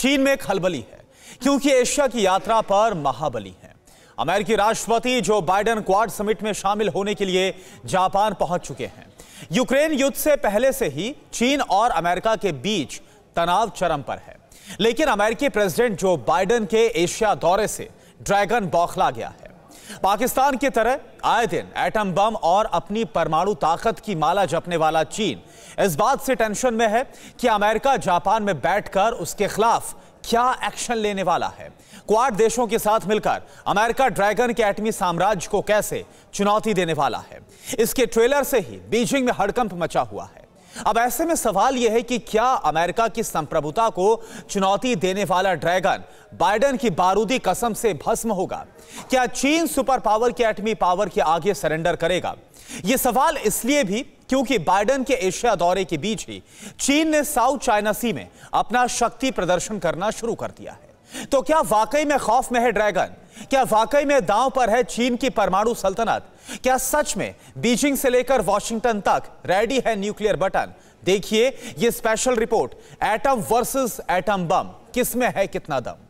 चीन में खलबली है क्योंकि एशिया की यात्रा पर महाबली है। अमेरिकी राष्ट्रपति जो बाइडेन क्वाड समिट में शामिल होने के लिए जापान पहुंच चुके हैं। यूक्रेन युद्ध से पहले से ही चीन और अमेरिका के बीच तनाव चरम पर है, लेकिन अमेरिकी प्रेसिडेंट जो बाइडेन के एशिया दौरे से ड्रैगन बौखला गया है। पाकिस्तान की तरह आए दिन एटम बम और अपनी परमाणु ताकत की माला जपने वाला चीन इस बात से टेंशन में है कि अमेरिका जापान में बैठकर उसके खिलाफ क्या एक्शन लेने वाला है। क्वाड देशों के साथ मिलकर अमेरिका ड्रैगन के एटमी साम्राज्य को कैसे चुनौती देने वाला है, इसके ट्रेलर से ही बीजिंग में हड़कंप मचा हुआ है। अब ऐसे में सवाल यह है कि क्या अमेरिका की संप्रभुता को चुनौती देने वाला ड्रैगन बाइडेन की बारूदी कसम से भस्म होगा? क्या चीन सुपर पावर के एटमी पावर के आगे सरेंडर करेगा? यह सवाल इसलिए भी क्योंकि बाइडेन के एशिया दौरे के बीच ही चीन ने साउथ चाइना सी में अपना शक्ति प्रदर्शन करना शुरू कर दिया है। तो क्या वाकई में खौफ में है ड्रैगन? क्या वाकई में दांव पर है चीन की परमाणु सल्तनत? क्या सच में बीजिंग से लेकर वॉशिंगटन तक रेडी है न्यूक्लियर बटन? देखिए ये special report, atom versus atom bomb, किसमें है कितना दम।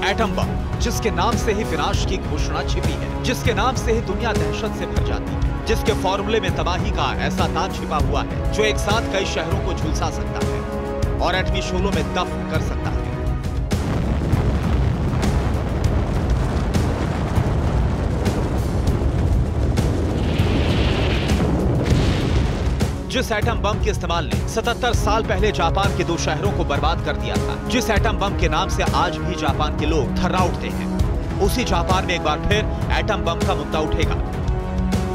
एटम बम, जिसके नाम से ही विनाश की घोषणा छिपी है, जिसके नाम से ही दुनिया दहशत से भर जाती है, जिसके फॉर्मूले में तबाही का ऐसा ताज छिपा हुआ है जो एक साथ कई शहरों को झुलसा सकता है और एटमी शोलों में दफन कर सकता है। जिस एटम बम के इस्तेमाल ने 77 साल पहले जापान के 2 शहरों को बर्बाद कर दिया था, जिस एटम बम के नाम से आज भी जापान के लोग थर्रा उठते हैं, उसी जापान में एक बार फिर एटम बम का मुद्दा उठेगा।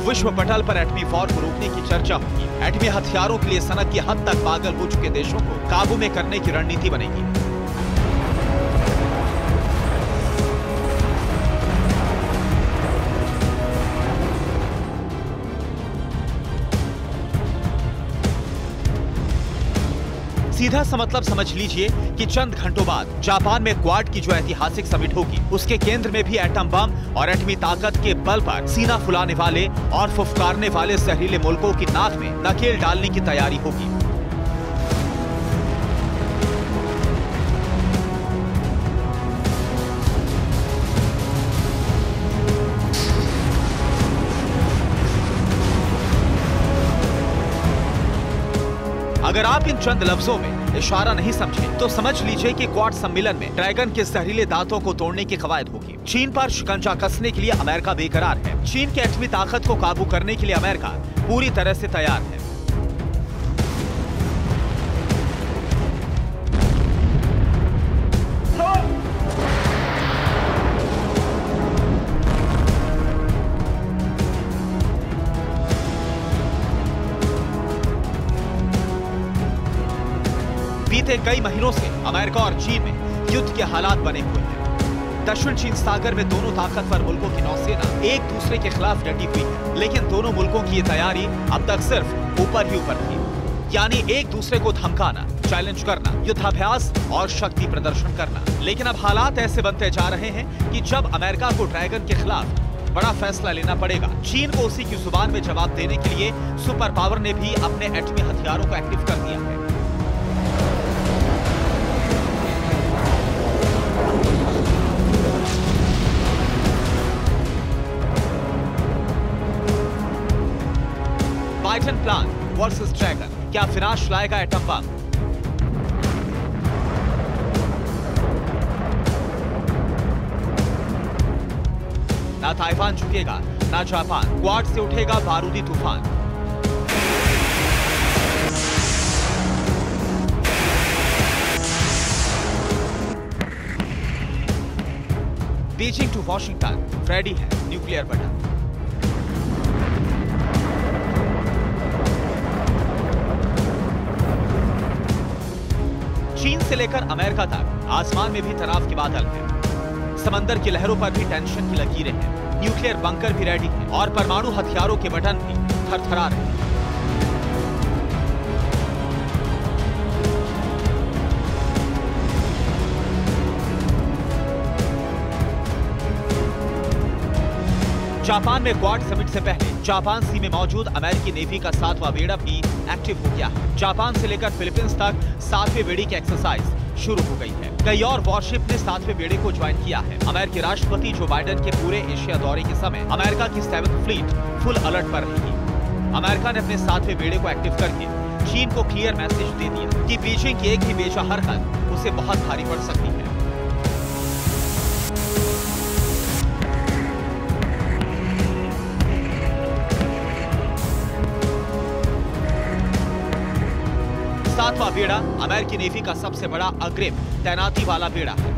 विश्व पटल पर एटमी वॉर को रोकने की चर्चा होगी। एटमी हथियारों के लिए सनक की हद तक पागल हो चुके देशों को काबू में करने की रणनीति बनेगी। सीधा सा मतलब समझ लीजिए कि चंद घंटों बाद जापान में क्वाड की जो ऐतिहासिक समिट होगी, उसके केंद्र में भी एटम बम और एटमी ताकत के बल पर सीना फुलाने वाले और फुफकारने वाले जहरीले मुल्कों की नाक में नकेल डालने की तैयारी होगी। अगर आप इन चंद लफ्जों में इशारा नहीं समझे तो समझ लीजिए कि क्वाड सम्मेलन में ड्रैगन के जहरीले दांतों को तोड़ने की कवायद होगी। चीन पर शिकंजा कसने के लिए अमेरिका बेकरार है। चीन की एटमी ताकत को काबू करने के लिए अमेरिका पूरी तरह से तैयार है। बीते कई महीनों से अमेरिका और चीन में युद्ध के हालात बने हुए हैं। दक्षिण चीन सागर में दोनों ताकतवर मुल्कों की नौसेना एक दूसरे के खिलाफ डटी हुई है, लेकिन दोनों मुल्कों की ये तैयारी अब तक सिर्फ ऊपर ही ऊपर थी, यानी एक दूसरे को धमकाना, चैलेंज करना, युद्धाभ्यास और शक्ति प्रदर्शन करना। लेकिन अब हालात ऐसे बनते जा रहे हैं कि जब अमेरिका को ड्रैगन के खिलाफ बड़ा फैसला लेना पड़ेगा, चीन को उसी की जुबान में जवाब देने के लिए सुपर पावर ने भी अपने एटमी हथियारों को एक्टिव कर दिया है। बाइडेन प्लान वर्सेस ड्रैगन, क्या विनाश लाएगा एटम बम? ना ताइवान झुकेगा, ना जापान। क्वाड से उठेगा बारूदी तूफान। बीजिंग टू वॉशिंगटन रेडी है न्यूक्लियर बटन। चीन से लेकर अमेरिका तक आसमान में भी तनाव के बादल हैं। समंदर की लहरों पर भी टेंशन की लकीरें हैं। न्यूक्लियर बंकर भी रेडी है और परमाणु हथियारों के बटन भी थरथरा रहे हैं। जापान में क्वाड समिट से पहले जापान सी में मौजूद अमेरिकी नेवी का 7वां बेड़ा भी एक्टिव हो गया है। जापान से लेकर फिलीपींस तक 7वें बेड़े की एक्सरसाइज शुरू हो गई है। कई और वॉरशिप ने 7वें बेड़े को ज्वाइन किया है। अमेरिकी राष्ट्रपति जो बाइडेन के पूरे एशिया दौरे के समय अमेरिका की 7th फ्लीट फुल अलर्ट पर रहेगी। अमेरिका ने अपने 7वें बेड़े को एक्टिव करके चीन को क्लियर मैसेज दे दिया कि बीजिंग की एक भी बेजा हरकत उसे बहुत भारी पड़ सकती है। सातवां बेड़ा अमेरिकी नेवी का सबसे बड़ा अग्रिम तैनाती वाला बेड़ा है।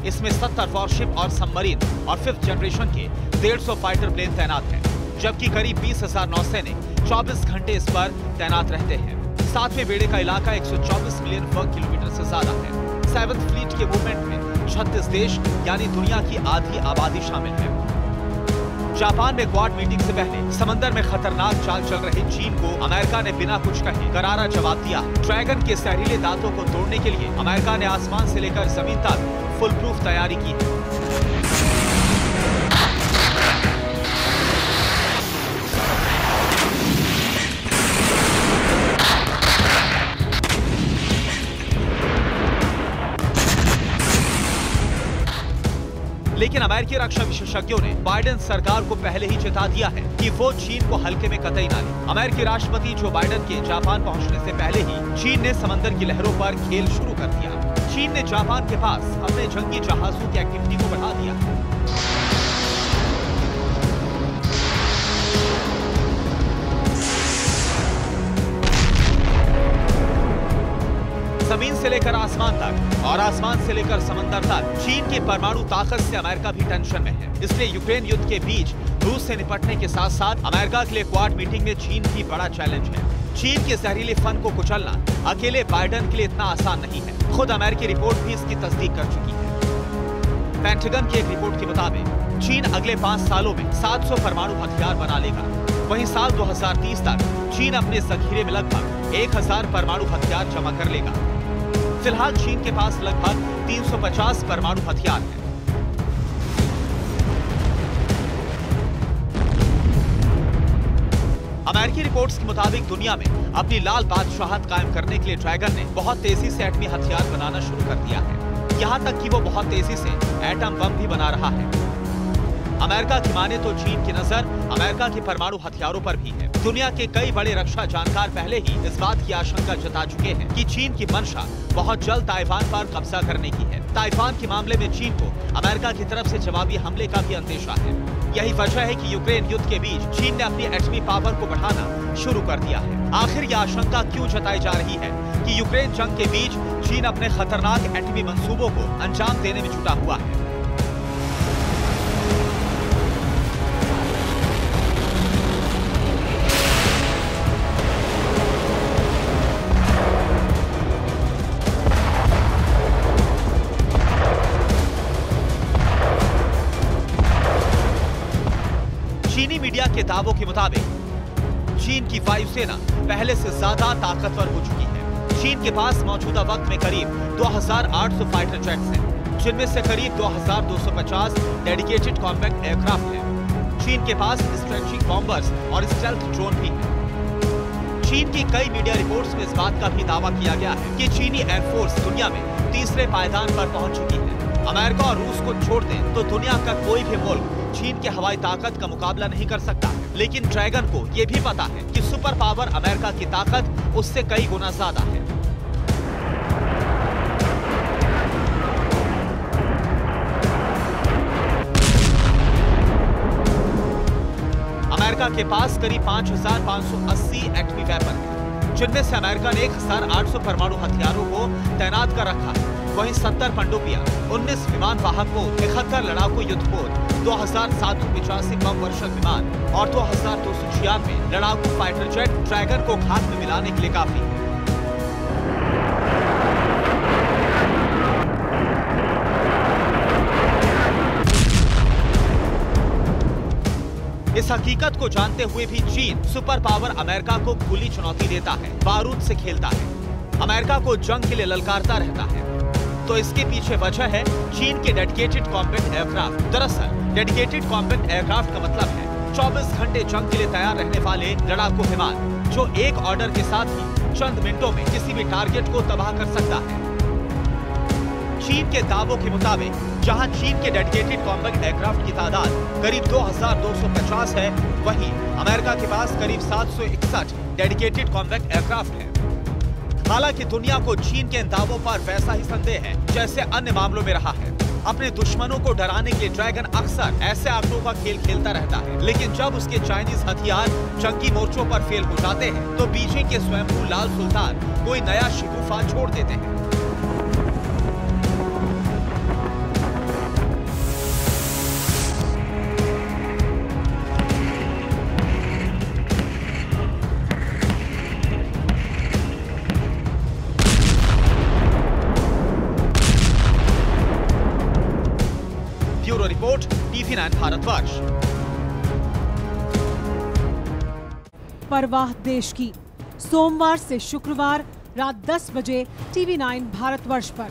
इसमें 70 वॉरशिप और सबमरीन और 5th जनरेशन के 150 फाइटर प्लेन तैनात हैं, जबकि करीब 20,000 नौसैनिक 24 घंटे इस पर तैनात रहते हैं। 7वें बेड़े का इलाका 124 मिलियन वर्ग किलोमीटर से ज्यादा है। 7th फ्लीट के मूवमेंट में 36 देश यानी दुनिया की आधी आबादी शामिल है। जापान में क्वाड मीटिंग से पहले समंदर में खतरनाक चाल चल रहे चीन को अमेरिका ने बिना कुछ कहे करारा जवाब दिया। ड्रैगन के जहरीले दांतों को तोड़ने के लिए अमेरिका ने आसमान से लेकर जमीन तक फुल प्रूफ तैयारी की है। लेकिन अमेरिकी रक्षा विशेषज्ञों ने बाइडेन सरकार को पहले ही चेता दिया है कि वो चीन को हल्के में कतई ना ले। अमेरिकी राष्ट्रपति जो बाइडेन के जापान पहुंचने से पहले ही चीन ने समंदर की लहरों पर खेल शुरू कर दिया। चीन ने जापान के पास अपने जंगी जहाजों की एक्टिविटी को बढ़ा दिया। जमीन से लेकर आसमान तक और आसमान से लेकर समंदर तक चीन की परमाणु ताकत से अमेरिका भी टेंशन में है। इसलिए यूक्रेन युद्ध के बीच रूस से निपटने के साथ साथ अमेरिका के लिए क्वाड मीटिंग में चीन भी बड़ा चैलेंज है। चीन के जहरीले फन को कुचलना अकेले बाइडेन के लिए इतना आसान नहीं है। खुद अमेरिकी रिपोर्ट भी इसकी तस्दीक कर चुकी है। पेंटागन की एक रिपोर्ट के मुताबिक चीन अगले 5 सालों में 700 परमाणु हथियार बना लेगा। वहीं साल 2030 तक चीन अपने जखीरे में लगभग 1000 परमाणु हथियार जमा कर लेगा। फिलहाल चीन के पास लगभग 350 परमाणु हथियार हैं। अमेरिकी रिपोर्ट्स के मुताबिक दुनिया में अपनी लाल बादशाहत कायम करने के लिए ड्रैगन ने बहुत तेजी से एटमी हथियार बनाना शुरू कर दिया है। यहां तक कि वो बहुत तेजी से एटम बम भी बना रहा है। अमेरिका की माने तो चीन की नजर अमेरिका के परमाणु हथियारों पर भी है। दुनिया के कई बड़े रक्षा जानकार पहले ही इस बात की आशंका जता चुके हैं कि चीन की मंशा बहुत जल्द ताइवान पर कब्जा करने की है। ताइवान के मामले में चीन को अमेरिका की तरफ से जवाबी हमले का भी अंदेशा है। यही वजह है कि यूक्रेन युद्ध के बीच चीन ने अपनी एटमी पावर को बढ़ाना शुरू कर दिया है। आखिर यह आशंका क्यों जताई जा रही है कि यूक्रेन जंग के बीच चीन अपने खतरनाक एटमी मंसूबों को अंजाम देने में जुटा हुआ है। चीनी मीडिया के दावों के मुताबिक चीन की वायुसेना पहले से ज्यादा ताकतवर हो चुकी है। चीन के पास मौजूदा वक्त में करीब 2800 फाइटर जेट्स हैं, जिनमें से करीब 2250 डेडिकेटेड कॉम्बैट एयरक्राफ्ट हैं। चीन के पास स्ट्रेचिंग बॉम्बर्स और स्टेल्थ ड्रोन भी हैं। चीन की कई मीडिया रिपोर्ट्स में इस बात का भी दावा किया गया है कि चीनी एयरफोर्स दुनिया में तीसरे पायदान पर पहुंच चुकी है। अमेरिका और रूस को छोड़ दें तो दुनिया का कोई भी मुल्क चीन के हवाई ताकत का मुकाबला नहीं कर सकता। लेकिन ड्रैगन को यह भी पता है कि सुपर पावर अमेरिका की ताकत उससे कई गुना ज्यादा है। अमेरिका के पास करीब 5580 एटमी वेपन है, जिनमें से अमेरिका ने 1800 परमाणु हथियारों को तैनात कर रखा है। वहीं 70 पनडुब्बियां, 19 विमान वाहक पोत, 71 लड़ाकू युद्धपोत, 2785 बम वर्षक विमान और 2296 लड़ाकू फाइटर जेट ड्रैगन को घात में मिलाने के लिए काफी है। इस हकीकत को जानते हुए भी चीन सुपर पावर अमेरिका को खुली चुनौती देता है, बारूद से खेलता है, अमेरिका को जंग के लिए ललकारता रहता है। तो इसके पीछे वजह है चीन के डेडिकेटेड कॉम्बैट एयरक्राफ्ट। दरअसल डेडिकेटेड कॉम्बैट एयरक्राफ्ट का मतलब है 24 घंटे जंग के लिए तैयार रहने वाले लड़ाकू विमान, जो एक ऑर्डर के साथ ही चंद मिनटों में किसी भी टारगेट को तबाह कर सकता है। चीन के दावों के मुताबिक जहां चीन के डेडिकेटेड कॉम्बैट एयरक्राफ्ट की तादाद करीब 2250 है, वहीं अमेरिका के पास करीब 761 डेडिकेटेड कॉम्बैट एयरक्राफ्ट है। हालांकि दुनिया को चीन के इन दावों पर वैसा ही संदेह है जैसे अन्य मामलों में रहा है। अपने दुश्मनों को डराने के लिए ड्रैगन अक्सर ऐसे आंकड़ों का खेल खेलता रहता है, लेकिन जब उसके चाइनीज हथियार जंगी मोर्चों पर फेल हो जाते हैं तो बीजिंग के स्वयंभू लाल सुल्तान कोई नया शिकूफा छोड़ देते हैं। Bureau report, TV9 Bharatvarsh. परवाह देश की, सोमवार से शुक्रवार रात 10 बजे TV9 भारतवर्ष पर।